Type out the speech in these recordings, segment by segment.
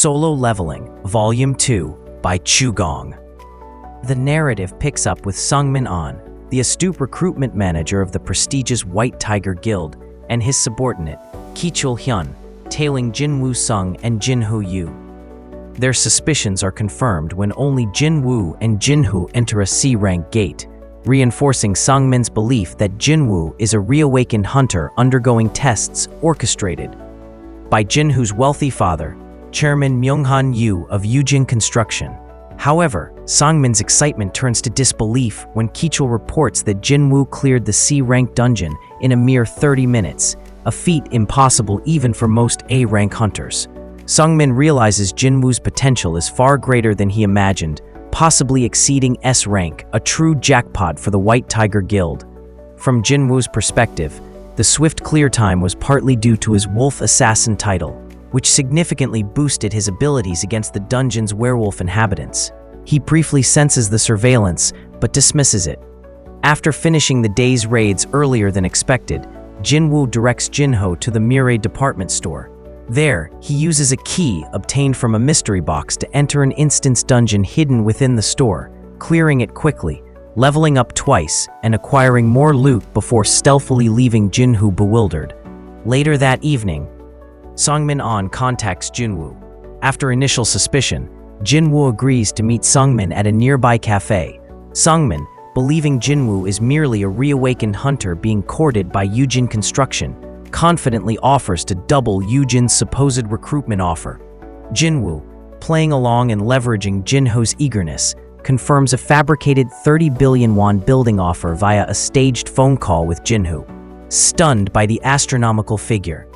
Solo Leveling, Volume 2, by Chugong. The narrative picks up with Sangmin An, the astute recruitment manager of the prestigious White Tiger Guild, and his subordinate, Kichul Hyun, tailing Jinwoo Sung and Jinho Yu. Their suspicions are confirmed when only Jinwoo and Jinho enter a C-rank gate, reinforcing Sangmin's belief that Jinwoo is a reawakened hunter undergoing tests orchestrated by Jinho's wealthy father, Chairman Myung-han Yu of Yujin Construction. However, Sangmin's excitement turns to disbelief when Kichul reports that Jinwoo cleared the C-rank dungeon in a mere 30 minutes, a feat impossible even for most A-rank hunters. Sangmin realizes Jinwoo's potential is far greater than he imagined, possibly exceeding S-rank, a true jackpot for the White Tiger Guild. From Jinwoo's perspective, the swift clear time was partly due to his Wolf Assassin title, which significantly boosted his abilities against the dungeon's werewolf inhabitants. He briefly senses the surveillance, but dismisses it. After finishing the day's raids earlier than expected, Jinwoo directs Jinho to the Mirai department store. There, he uses a key obtained from a mystery box to enter an instance dungeon hidden within the store, clearing it quickly, leveling up twice, and acquiring more loot before stealthily leaving Jinho bewildered. Later that evening, Sangmin An contacts Jinwoo. After initial suspicion, Jinwoo agrees to meet Sangmin at a nearby cafe. Sangmin, believing Jinwoo is merely a reawakened hunter being courted by Yujin Construction, confidently offers to double Yujin's supposed recruitment offer. Jinwoo, playing along and leveraging Jinho's eagerness, confirms a fabricated 30 billion won building offer via a staged phone call with Jinho. Stunned by the astronomical figure,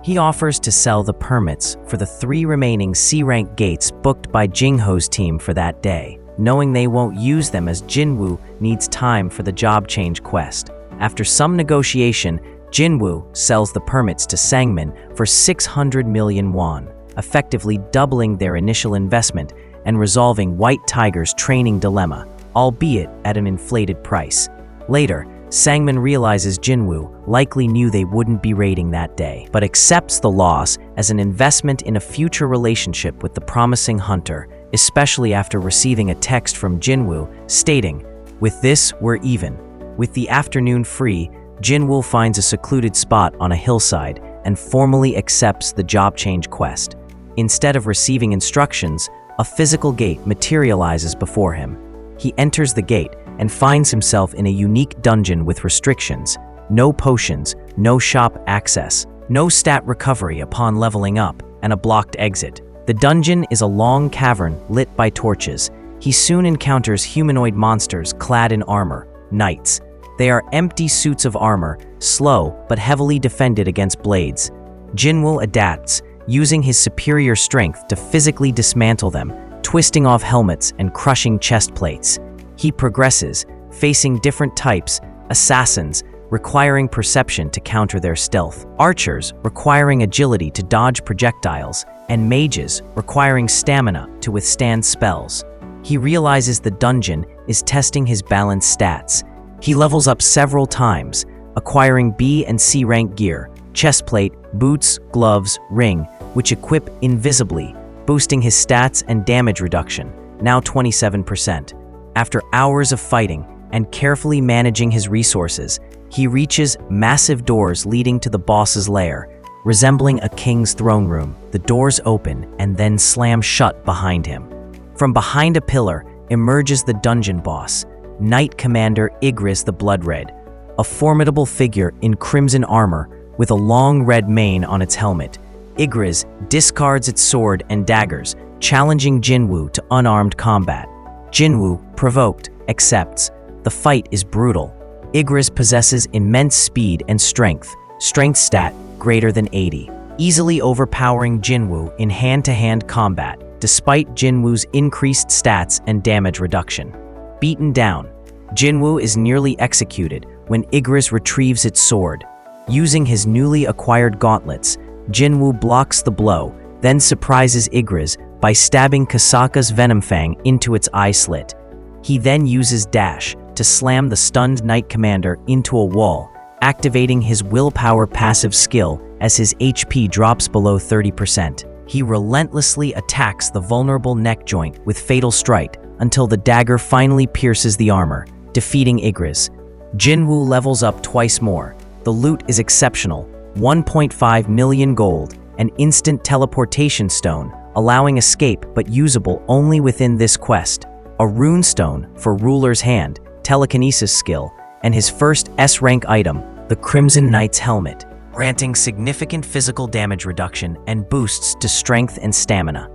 he offers to sell the permits for the 3 remaining C-rank gates booked by Jinho's team for that day, knowing they won't use them as Jinwoo needs time for the job change quest. After some negotiation, Jinwoo sells the permits to Sangmin for 600 million won, effectively doubling their initial investment and resolving White Tiger's training dilemma, albeit at an inflated price. Later, Sangmin realizes Jinwoo likely knew they wouldn't be raiding that day, but accepts the loss as an investment in a future relationship with the promising hunter, especially after receiving a text from Jinwoo stating, "With this, we're even." With the afternoon free, Jinwoo finds a secluded spot on a hillside and formally accepts the job change quest. Instead of receiving instructions, a physical gate materializes before him. He enters the gate and finds himself in a unique dungeon with restrictions: no potions, no shop access, no stat recovery upon leveling up, and a blocked exit. The dungeon is a long cavern lit by torches. He soon encounters humanoid monsters clad in armor, knights. They are empty suits of armor, slow but heavily defended against blades. Jinwoo adapts, using his superior strength to physically dismantle them, twisting off helmets and crushing chest plates. He progresses, facing different types: assassins, requiring perception to counter their stealth; archers, requiring agility to dodge projectiles; and mages, requiring stamina to withstand spells. He realizes the dungeon is testing his balanced stats. He levels up several times, acquiring B and C rank gear, chestplate, boots, gloves, ring, which equip invisibly, boosting his stats and damage reduction, now 27%. After hours of fighting and carefully managing his resources, he reaches massive doors leading to the boss's lair. Resembling a king's throne room, the doors open and then slam shut behind him. From behind a pillar emerges the dungeon boss, Knight Commander Igris the Blood-Red, a formidable figure in crimson armor with a long red mane on its helmet. Igris discards its sword and daggers, challenging Jinwoo to unarmed combat. Jinwoo, provoked, accepts. The fight is brutal. Igris possesses immense speed and strength stat greater than 80, easily overpowering Jinwoo in hand-to-hand combat, despite Jinwoo's increased stats and damage reduction. Beaten down, Jinwoo is nearly executed when Igris retrieves its sword. Using his newly acquired gauntlets, Jinwoo blocks the blow, then surprises Igris by stabbing Kasaka's Venom Fang into its eye slit. He then uses Dash to slam the stunned Knight Commander into a wall, activating his willpower passive skill as his HP drops below 30%. He relentlessly attacks the vulnerable neck joint with fatal strike until the dagger finally pierces the armor, defeating Igris. Jinwoo levels up twice more. The loot is exceptional, 1.5 million gold, an instant teleportation stone, allowing escape but usable only within this quest, a rune stone for Ruler's Hand, telekinesis skill, and his first S-rank item, the Crimson Knight's Helmet, granting significant physical damage reduction and boosts to strength and stamina.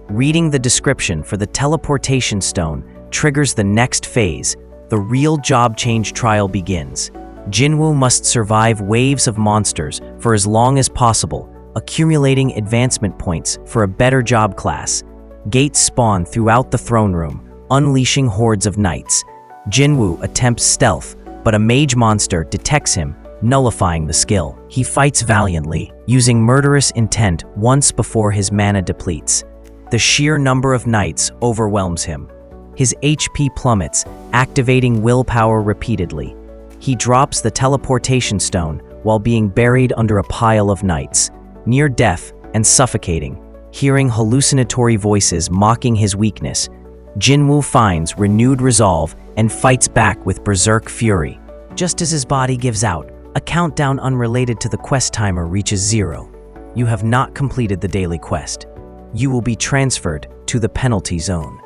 Reading the description for the teleportation stone triggers the next phase. The real job change trial begins. Jinwoo must survive waves of monsters for as long as possible, accumulating advancement points for a better job class. Gates spawn throughout the throne room, unleashing hordes of knights. Jinwoo attempts stealth, but a mage monster detects him, nullifying the skill. He fights valiantly, using murderous intent once before his mana depletes. The sheer number of knights overwhelms him. His HP plummets, activating willpower repeatedly. He drops the teleportation stone while being buried under a pile of knights, near death and suffocating, hearing hallucinatory voices mocking his weakness. Jinwoo finds renewed resolve and fights back with berserk fury. Just as his body gives out, a countdown unrelated to the quest timer reaches 0. You have not completed the daily quest. You will be transferred to the penalty zone.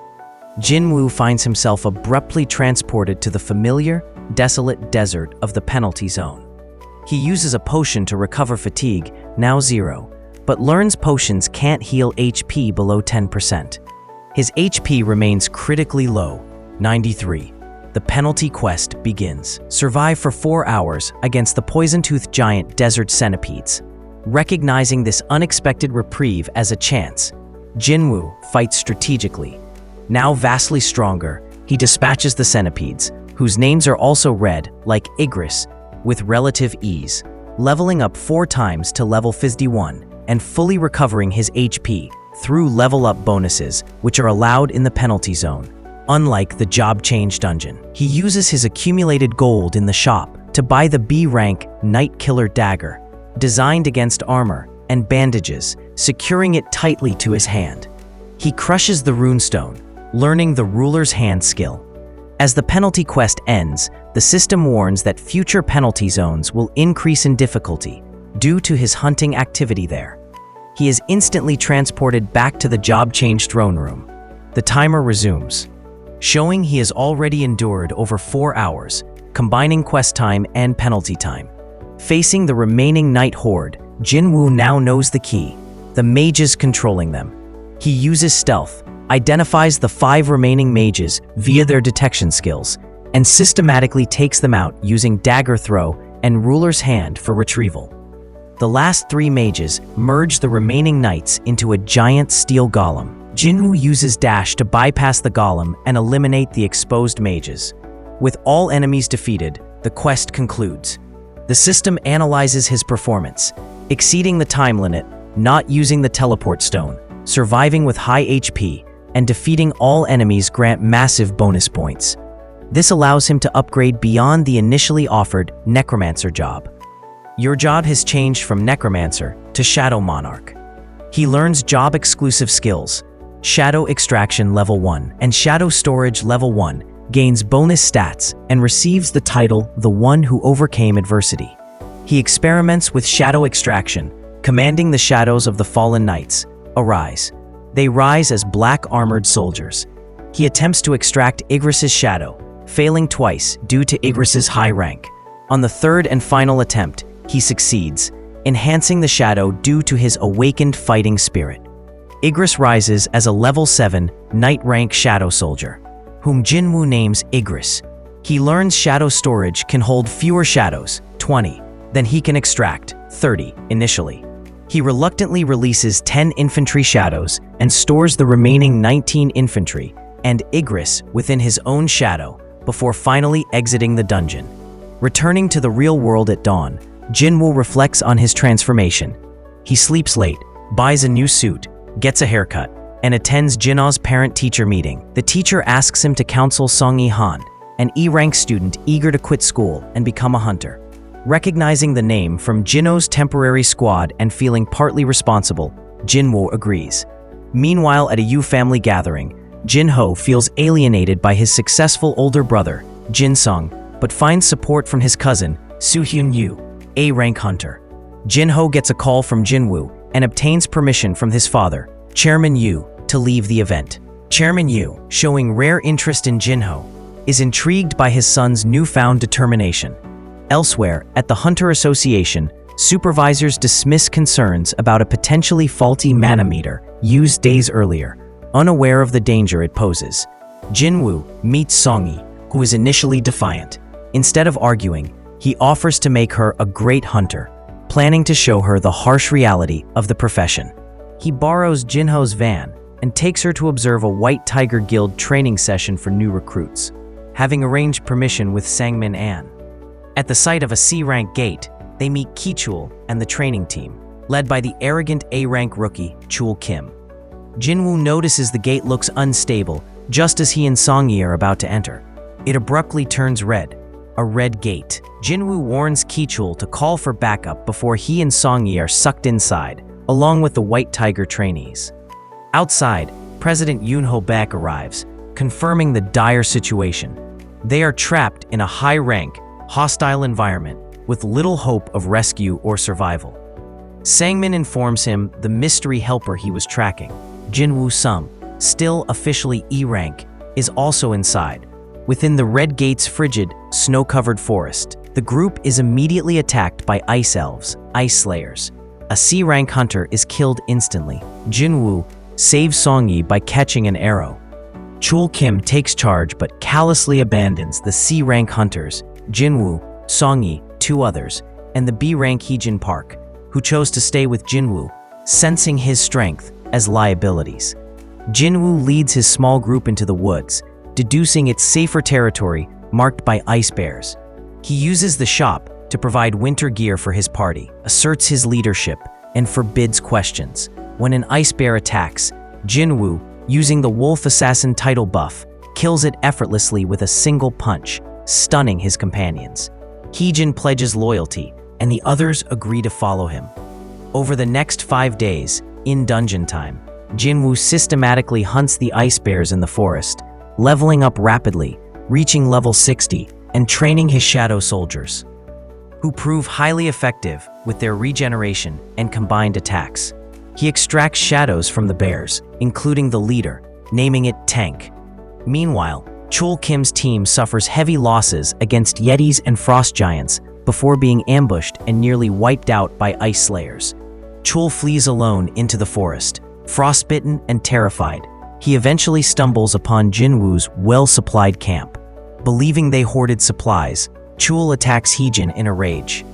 Jinwoo finds himself abruptly transported to the familiar, desolate desert of the penalty zone. He uses a potion to recover fatigue, now 0, but learns potions can't heal HP below 10%. His HP remains critically low, 93. The penalty quest begins. Survive for 4 hours against the poison-toothed giant desert centipedes. Recognizing this unexpected reprieve as a chance, Jinwoo fights strategically. Now vastly stronger, he dispatches the centipedes, whose names are also read, like Igris, with relative ease, leveling up 4 times to level 51 and fully recovering his HP through level-up bonuses, which are allowed in the penalty zone. Unlike the job change dungeon, he uses his accumulated gold in the shop to buy the B-rank Night Killer dagger, designed against armor and bandages, securing it tightly to his hand. He crushes the runestone, learning the Ruler's Hand skill. As the penalty quest ends, the system warns that future penalty zones will increase in difficulty due to his hunting activity there. He is instantly transported back to the job change throne room. The timer resumes, showing he has already endured over 4 hours, combining quest time and penalty time. Facing the remaining Night Horde, Jinwoo now knows the key, the mages controlling them. He uses stealth, identifies the 5 remaining mages via their detection skills, and systematically takes them out using dagger throw and Ruler's Hand for retrieval. The last 3 mages merge the remaining knights into a giant steel golem. Jinwoo uses dash to bypass the golem and eliminate the exposed mages. With all enemies defeated, the quest concludes. The system analyzes his performance, exceeding the time limit, not using the teleport stone, surviving with high HP, and defeating all enemies grant massive bonus points. This allows him to upgrade beyond the initially offered Necromancer job. Your job has changed from Necromancer to Shadow Monarch. He learns job-exclusive skills. Shadow Extraction Level 1 and Shadow Storage Level 1, gains bonus stats, and receives the title The One Who Overcame Adversity. He experiments with Shadow Extraction, commanding the shadows of the fallen knights. Arise. They rise as black armored soldiers. He attempts to extract Igris's shadow, failing twice due to Igris's high rank. On the 3rd and final attempt, he succeeds, enhancing the shadow due to his awakened fighting spirit. Igris rises as a level 7 Knight rank shadow soldier, whom Jinwoo names Igris. He learns shadow storage can hold fewer shadows, 20, than he can extract, 30, initially. He reluctantly releases 10 infantry shadows and stores the remaining 19 infantry and Igris within his own shadow before finally exiting the dungeon. Returning to the real world at dawn, Jinwoo reflects on his transformation. He sleeps late, buys a new suit, gets a haircut, and attends Jinaw's parent-teacher meeting. The teacher asks him to counsel Song Han, an E-rank student eager to quit school and become a hunter. Recognizing the name from Jinwoo's temporary squad and feeling partly responsible, Jinwoo agrees. Meanwhile, at a Yu family gathering, Jinho feels alienated by his successful older brother, Jin Sung, but finds support from his cousin, Soo-hyun Yu, a rank hunter. Jinho gets a call from Jinwoo and obtains permission from his father, Chairman Yu, to leave the event. Chairman Yu, showing rare interest in Jinho, is intrigued by his son's newfound determination. Elsewhere, at the Hunter Association, supervisors dismiss concerns about a potentially faulty manometer used days earlier, unaware of the danger it poses. Jinwoo meets Song-yi, who is initially defiant. Instead of arguing, he offers to make her a great hunter, planning to show her the harsh reality of the profession. He borrows Jinho's van and takes her to observe a White Tiger Guild training session for new recruits, having arranged permission with Sangmin An. At the site of a C-rank gate, they meet Ki-chul and the training team, led by the arrogant A-rank rookie, Chul Kim. Jinwoo notices the gate looks unstable just as he and Song-yi are about to enter. It abruptly turns red, a red gate. Jinwoo warns Ki-chul to call for backup before he and Song-yi are sucked inside, along with the White Tiger trainees. Outside, President Yoon Ho-baek arrives, confirming the dire situation. They are trapped in a high-rank, hostile environment with little hope of rescue or survival. Sangmin informs him the mystery helper he was tracking, Jinwoo Sung, still officially E-rank, is also inside. Within the Red Gate's frigid, snow-covered forest, the group is immediately attacked by ice elves, ice slayers. A C-rank hunter is killed instantly. Jinwoo saves Song-yi by catching an arrow. Chul Kim takes charge but callously abandons the C-rank hunters, Jinwoo, Song-yi, two others, and the B-rank Heejin Park, who chose to stay with Jinwoo, sensing his strength as liabilities. Jinwoo leads his small group into the woods, deducing its safer territory marked by ice bears. He uses the shop to provide winter gear for his party, asserts his leadership, and forbids questions. When an ice bear attacks, Jinwoo, using the Wolf Assassin title buff, kills it effortlessly with a single punch, stunning his companions. Heejin pledges loyalty, and the others agree to follow him. Over the next 5 days, in dungeon time, Jinwoo systematically hunts the ice bears in the forest, leveling up rapidly, reaching level 60, and training his shadow soldiers, who prove highly effective with their regeneration and combined attacks. He extracts shadows from the bears, including the leader, naming it Tank. Meanwhile, Chul Kim's team suffers heavy losses against Yetis and Frost Giants before being ambushed and nearly wiped out by ice slayers. Chul flees alone into the forest, frostbitten and terrified. He eventually stumbles upon Jinwoo's well-supplied camp. Believing they hoarded supplies, Chul attacks Heejin in a rage.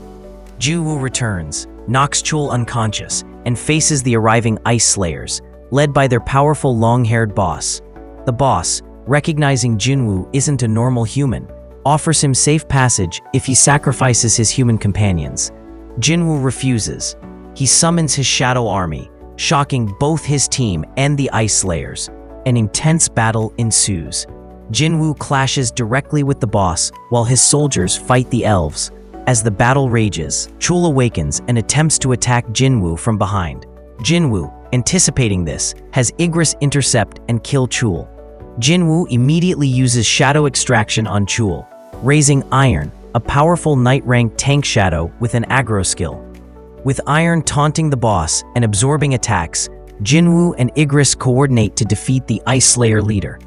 Jinwoo returns, knocks Chul unconscious, and faces the arriving ice slayers, led by their powerful long-haired boss. The boss, recognizing Jinwoo isn't a normal human, offers him safe passage if he sacrifices his human companions. Jinwoo refuses. He summons his shadow army, shocking both his team and the ice slayers. An intense battle ensues. Jinwoo clashes directly with the boss while his soldiers fight the elves. As the battle rages, Chul awakens and attempts to attack Jinwoo from behind. Jinwoo, anticipating this, has Igris intercept and kill Chul. Jinwoo immediately uses shadow extraction on Chul, raising Iron, a powerful night-rank tank shadow with an aggro skill. With Iron taunting the boss and absorbing attacks, Jinwoo and Igris coordinate to defeat the Ice Slayer leader.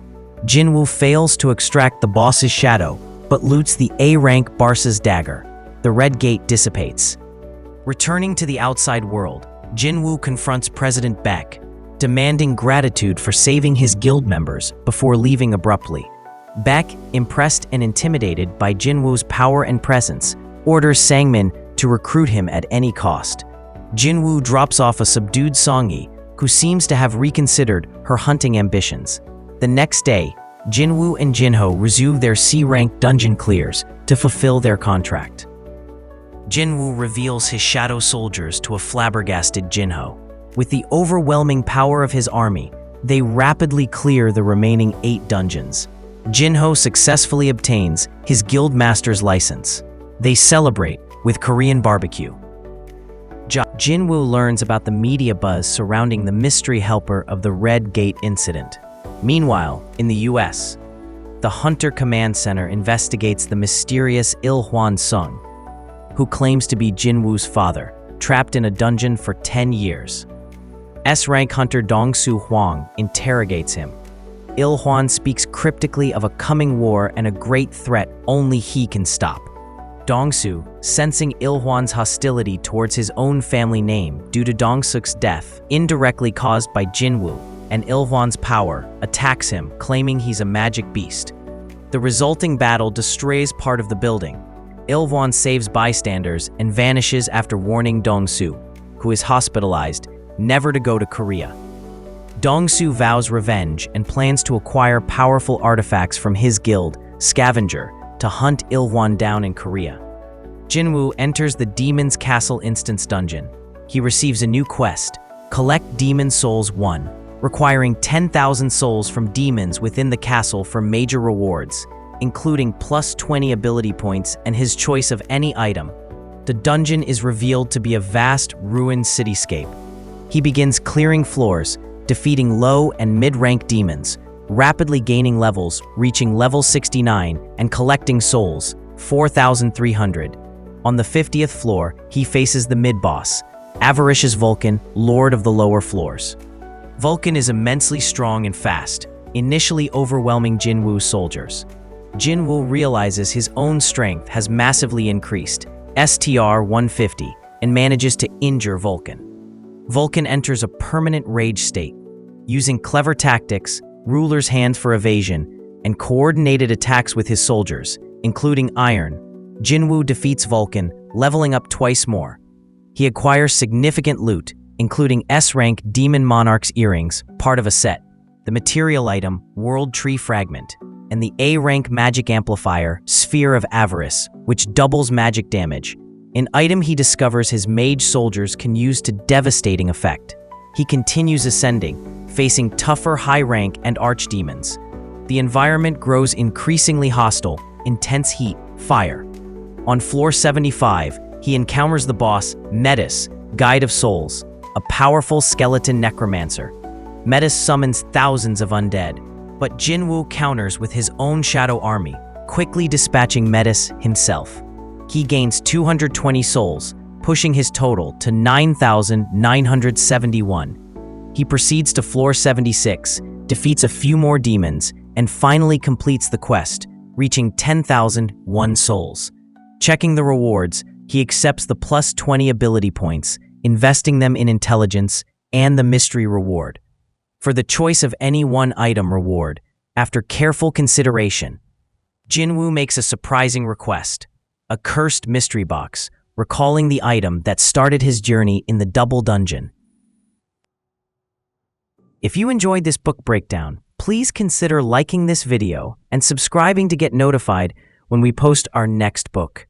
Jinwoo fails to extract the boss's shadow, but loots the A-rank Barsa's dagger. The Red Gate dissipates. Returning to the outside world, Jinwoo confronts President Baek, demanding gratitude for saving his guild members before leaving abruptly. Baek, impressed and intimidated by Jinwoo's power and presence, orders Sangmin to recruit him at any cost. Jinwoo drops off a subdued Song-yi, who seems to have reconsidered her hunting ambitions. The next day, Jinwoo and Jinho resume their C-rank dungeon clears to fulfill their contract. Jinwoo reveals his shadow soldiers to a flabbergasted Jinho. With the overwhelming power of his army, they rapidly clear the remaining 8 dungeons. Jinho successfully obtains his guild master's license. They celebrate with Korean barbecue. Jinwoo learns about the media buzz surrounding the mystery helper of the Red Gate incident. Meanwhile, in the US, the Hunter Command Center investigates the mysterious Jinwoo Sung, who claims to be Jinwoo's father, trapped in a dungeon for 10 years. S-rank hunter Dong-soo Hwang interrogates him. Il-hwan speaks cryptically of a coming war and a great threat only he can stop. Dong-soo, sensing Il-hwan's hostility towards his own family name due to Dong-suk's death, indirectly caused by Jinwoo, and Il-hwan's power, attacks him, claiming he's a magic beast. The resulting battle destroys part of the building. Il-hwan saves bystanders and vanishes after warning Dong-soo, who is hospitalized, never to go to Korea. Dong-soo vows revenge and plans to acquire powerful artifacts from his guild, Scavenger, to hunt Il-hwan down in Korea. Jinwoo enters the Demon's Castle Instance Dungeon. He receives a new quest, Collect Demon Souls 1, requiring 10,000 souls from demons within the castle for major rewards, including plus 20 ability points and his choice of any item. The dungeon is revealed to be a vast, ruined cityscape. He begins clearing floors, defeating low and mid-rank demons, rapidly gaining levels, reaching level 69, and collecting souls, 4,300. On the 50th floor, he faces the mid-boss, Avaricious Vulcan, Lord of the lower floors. Vulcan is immensely strong and fast, initially overwhelming Jinwoo's soldiers. Jinwoo realizes his own strength has massively increased, STR 150, and manages to injure Vulcan. Vulcan enters a permanent rage state. Using clever tactics, ruler's hands for evasion, and coordinated attacks with his soldiers, including iron, Jinwoo defeats Vulcan, leveling up twice more. He acquires significant loot, including S-rank Demon Monarch's earrings, part of a set, the material item, World Tree Fragment, and the A-rank magic amplifier, Sphere of Avarice, which doubles magic damage, an item he discovers his mage soldiers can use to devastating effect. He continues ascending, facing tougher high-rank and archdemons. The environment grows increasingly hostile, intense heat, fire. On floor 75, he encounters the boss, Metis, Guide of Souls, a powerful skeleton necromancer. Metis summons thousands of undead, but Jinwoo counters with his own shadow army, quickly dispatching Metis himself. He gains 220 souls, pushing his total to 9,971. He proceeds to floor 76, defeats a few more demons, and finally completes the quest, reaching 10,001 souls. Checking the rewards, he accepts the plus 20 ability points, investing them in intelligence and the mystery reward. For the choice of any one item reward, after careful consideration, Jinwoo makes a surprising request, a cursed mystery box, recalling the item that started his journey in the Double Dungeon. If you enjoyed this book breakdown, please consider liking this video and subscribing to get notified when we post our next book.